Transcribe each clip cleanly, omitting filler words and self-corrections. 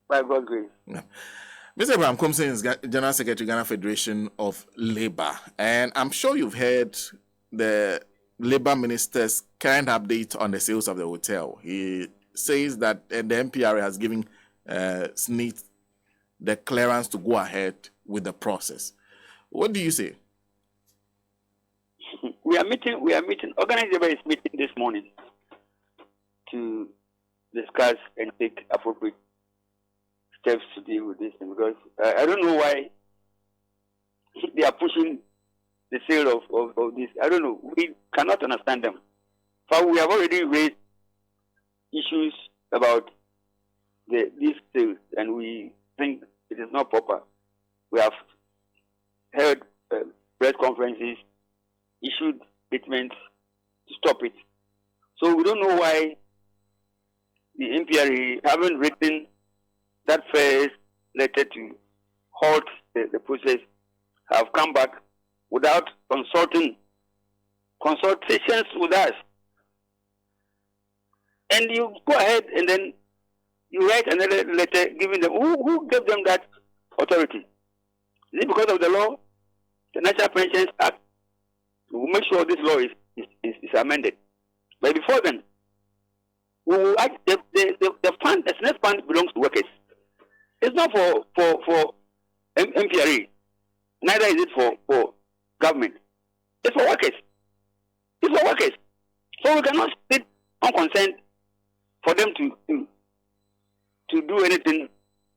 By God's grace. Yeah. Mr. Abraham KOOMSON is General Secretary, Ghana Federation of Labour. And I'm sure you've heard the Labour Minister's current update on the sales of the hotel. He says that the Npra has given Ssnit the clearance to go ahead with the process. What do you say? We are meeting. Organized Labour is meeting this morning to discuss and take appropriate steps to deal with this thing, because I don't know why they are pushing the sale of this. I don't know. We cannot understand them. But we have already raised issues about these sales, and we think it is not proper. We have held press conferences, issued statements to stop it. So we don't know why the Npra haven't written that first letter to halt the process, have come back without consultations with us. And you go ahead and then you write another letter giving them, who gave them that authority? Is it because of the law, the National Pensions Act? We will make sure this law is amended. But before then, we will act, the fund, the Ssnit fund belongs to workers. It's not for Npra. Neither is it for government. It's for workers. It's for workers. So we cannot sit unconcerned for them to do anything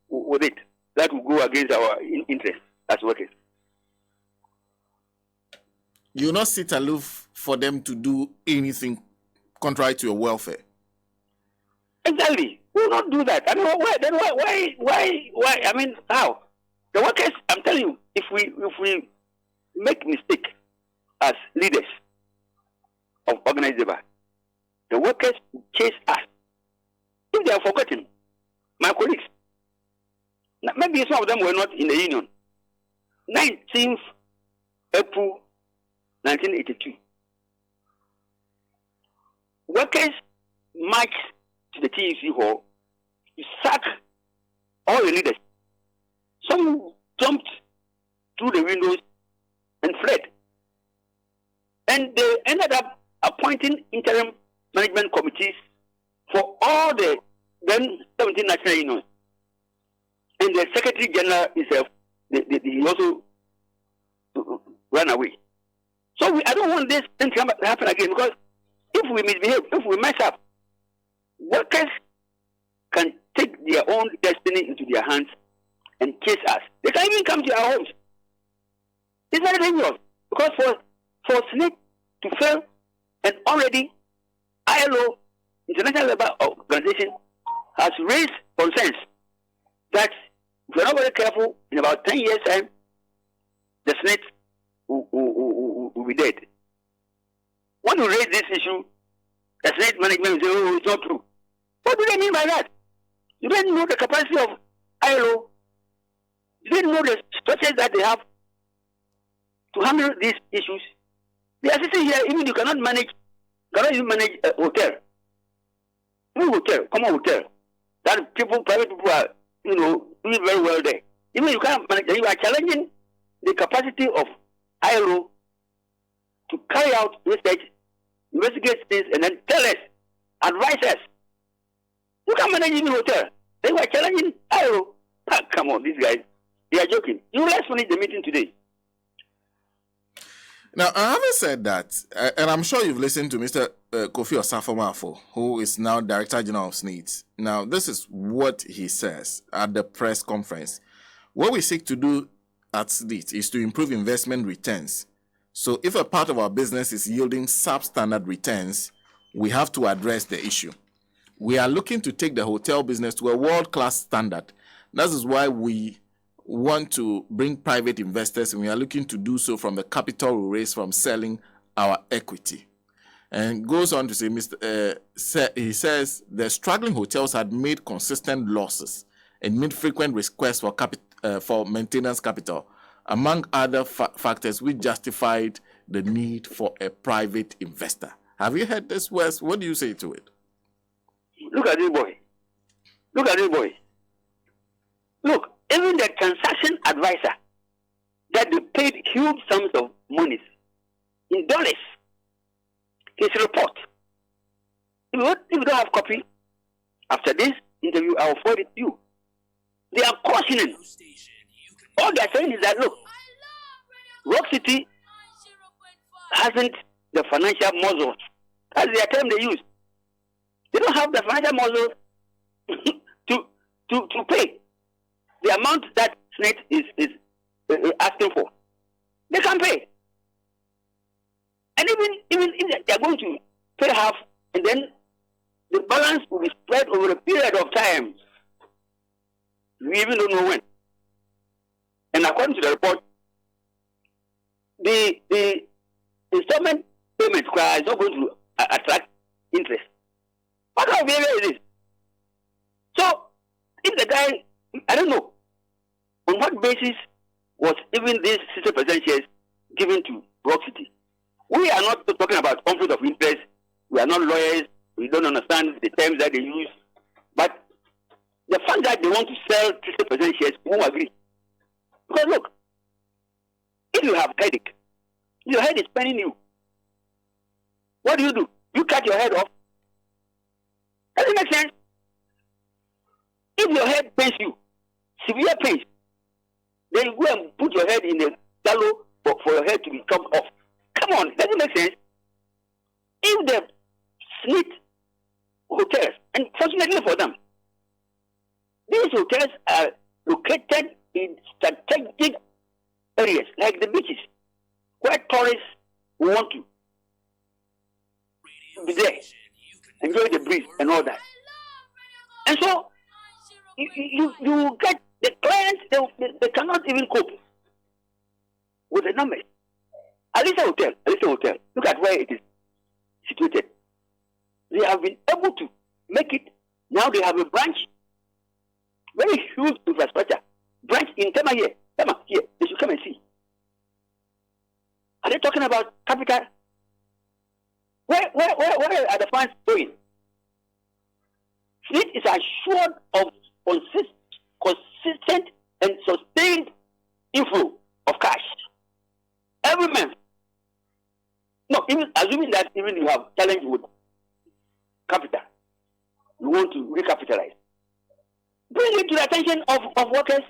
with it that will go against our interests as workers. You will not sit aloof for them to do anything contrary to your welfare. Exactly. We will not do that. I mean, why? I mean, how? The workers, I'm telling you, if we make mistake as leaders of organized labor, the workers will chase us. If they are forgotten, my colleagues, maybe some of them were not in the union. 19th April 1982. Workers marched to the TUC hall to sack all the leaders. Some jumped through the windows and fled. And they ended up appointing interim management committees for all the then 17 national unions. And the Secretary General himself, he also ran away. So I don't want this thing to happen again, because if we misbehave, if we mess up, workers can take their own destiny into their hands and chase us. They can even come to our homes. It's very dangerous, because for Ssnit to fail, and already ILO, International Labour Organization, has raised concerns that if we're not very careful, in about 10 years' time, the Ssnit will be dead. When you raise this issue, the Ssnit management will say, oh, it's not true. What do they mean by that? You didn't know the capacity of ILO. You didn't know the structures that they have to handle these issues. They are sitting here, even you cannot even manage a hotel. Even hotel, common hotel. That private people are, doing very well there. Even you can't manage, you are challenging the capacity of ILO to carry out research, investigate things, and then tell us, advise us. You can't manage even hotel. They were challenging ILO. Come on, these guys, they are joking. Let's finish the meeting today. Now, having said that, and I'm sure you've listened to Mr. Kofi Osafo-Maafo, who is now Director General of Ssnit. Now, this is what he says at the press conference. What we seek to do at Ssnit is to improve investment returns. So if a part of our business is yielding substandard returns, we have to address the issue. We are looking to take the hotel business to a world-class standard. That is why we want to bring private investors, and we are looking to do so from the capital we raise from selling our equity. And goes on to say, he says the struggling hotels had made consistent losses and made frequent requests for maintenance capital, among other factors which justified the need for a private investor. Have you heard this, Wes? What do you say to it? Look at this boy. Look, even the transaction advisor that they paid huge sums of money in dollars, his report. If you don't have copy, after this interview, I will forward it to you. They are cautioning. All they are saying is that, look, Rock City hasn't the financial muscle. That's the term they use. They don't have the financial muscle to pay the amount that Ssnit is asking for. They can pay. And even if they are going to pay half, and then the balance will be spread over a period of time. We even don't know when. And according to the report, the installment payment is not going to attract interest. What kind of behavior is this? So, if the guy, I don't know, on what basis was even this 60% shares given to Rock City? We are not talking about conflict of interest. We are not lawyers. We don't understand the terms that they use. But the fact that they want to sell 60% shares, we won't agree. Because look, if you have headache, your head is paining you. What do? You cut your head off. Does it make sense? If your head pains you, severe pains, then you go and put your head in a gallows for your head to be chopped off. Come on, does it make sense? If the Ssnit hotels, and fortunately for them, these hotels are located in strategic areas like the beaches, where tourists want to be there, enjoy the breeze and all that. And so you get the clients, they cannot even cope with the numbers. Alisa Hotel, look at where it is situated. They have been able to make it. Now they have a branch, very huge infrastructure. Branch in Tema here, they should come and see. Are they talking about capital? Where are the funds going? Ssnit is assured of consistent and sustained inflow of cash every month. No, even assuming that even you have challenge with capital, you want to recapitalize. Bring it to the attention of workers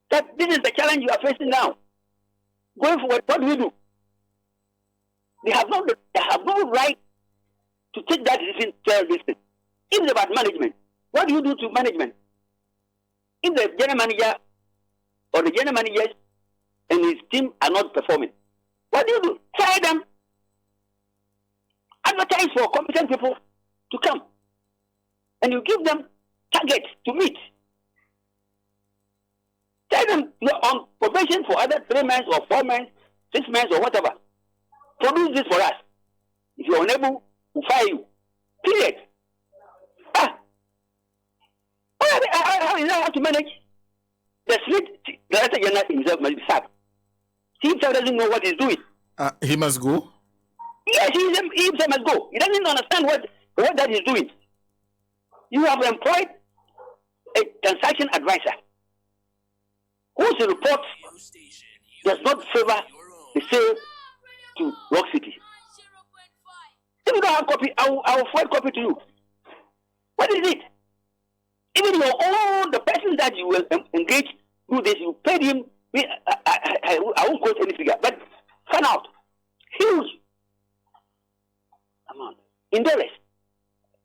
that this is the challenge you are facing now. Going forward, what do we do? They have no right to take that decision to sell this thing. If it's about management, what do you do to management? If the general manager or the general managers and his team are not performing, what do? Try them. Advertise for competent people to come. And you give them targets to meet. Tell them you're on probation for other 3 months or 4 months, 6 months or whatever. Produce this for us. If you're unable, we'll fire you. Period. How is that how to manage? The Ssnit Director General himself must be sacked. He himself doesn't know what he's doing. He must go? Yes, he himself must go. He doesn't understand what that he's doing. You have employed a transaction advisor whose report does not favor the sale to Rock City. If you don't have copy, I will forward copy to you. What is it? Even your own, the person that you will engage do this, you paid him. I won't quote any figure, but find out. Huge amount in dollars.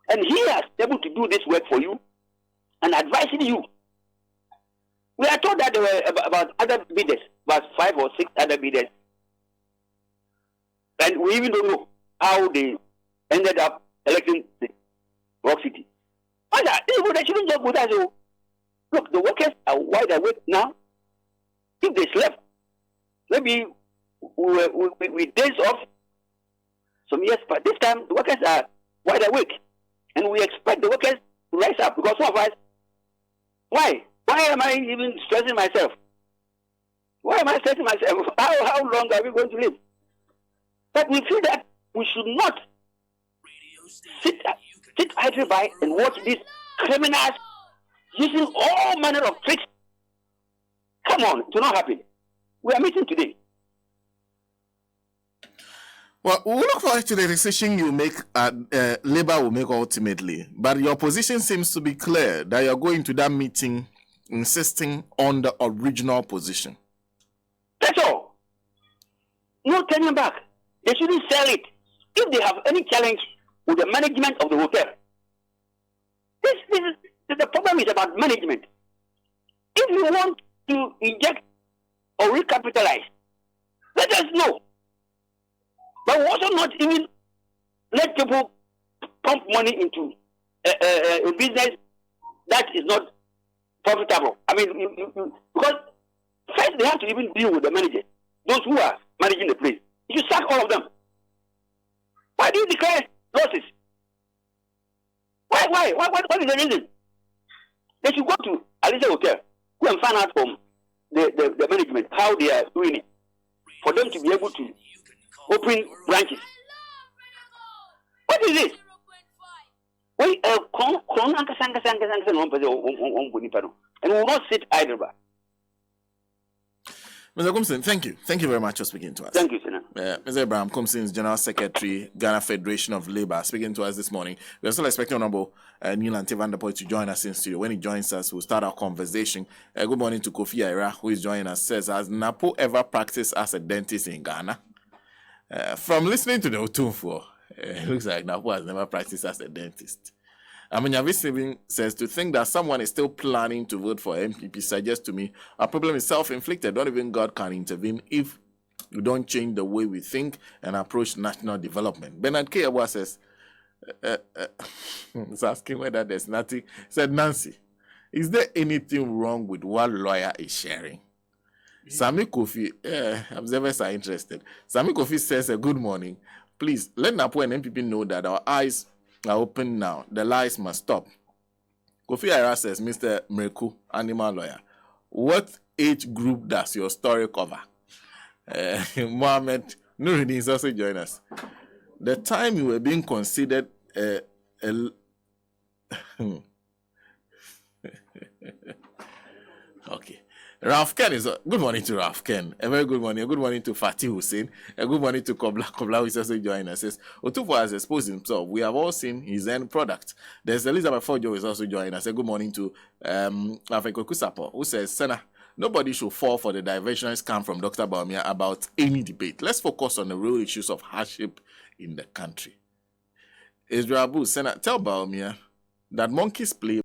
And he has been able to do this work for you and advising you. We are told that there were about other bidders, about 5 or 6 other bidders. And we even don't know how they ended up electing the Rock City. They shouldn't just go there. So, look, the workers are wide awake now. If they slept, maybe we days off some years, but this time the workers are wide awake. And we expect the workers to rise up because some of us, why? Why am I even stressing myself? Why am I stressing myself? How long are we going to live? But we feel that we should not sit idly by and watch these criminals using all manner of tricks. Come on, it will not happen. We are meeting today. Well, we'll look forward to the decision you make, Labour will make ultimately. But your position seems to be clear that you're going to that meeting insisting on the original position. That's all. No turning back. They shouldn't sell it. If they have any challenge with the management of the hotel, the problem is about management. If you want to inject or recapitalize, let us know. But we also not even let people pump money into a business that is not profitable. I mean, because first they have to even deal with the managers, those who are managing the place. You sack all of them. Why do you declare losses? Why? What is the reason? They should go to Alicia Hotel, go and find out from the management how they are doing it, for them to be able to open branches. What is this? And we will not sit idle. Mr. KOOMSON, thank you. Thank you very much for speaking to us. Thank you, Senator. Mr. Abraham KOOMSON is General Secretary, Ghana Federation of Labour, speaking to us this morning. We are still expecting Honorable Npra to join us in studio. When he joins us, we'll start our conversation. Good morning to Kofi Ira, who is joining us. Says, has Napo ever practiced as a dentist in Ghana? From listening to the Otunfo, it looks like Napo has never practiced as a dentist. Yavisivin says, to think that someone is still planning to vote for MPP suggests to me our problem is self-inflicted. Not even God can intervene if we don't change the way we think and approach national development. Bernard K. Awa says, he's asking whether there's nothing. He said, Nancy, is there anything wrong with what lawyer is sharing? Sami Kofi, observers are interested. Sami Kofi says, good morning. Please, let Napo and MPP know that our eyes are open now. The lies must stop. Kofi Ira says, Mr. Mreku, animal lawyer, what age group does your story cover? Mohammed Nuruddin is also joining us. The time you were being considered okay. Ralph Ken is good morning to Ralph Ken. A very good morning. A good morning to Fatih Hussein. A good morning to Kobla. Kobla who is also joining us. Says Otupo has exposed himself. We have all seen his end product. There's Elizabeth Fojo who is also joining us. A good morning to Afeko Kusapo, who says, Senna, nobody should fall for the diversions come from Dr. Baumia about any debate. Let's focus on the real issues of hardship in the country. Israel Abu, Senna, tell Baumia that monkeys play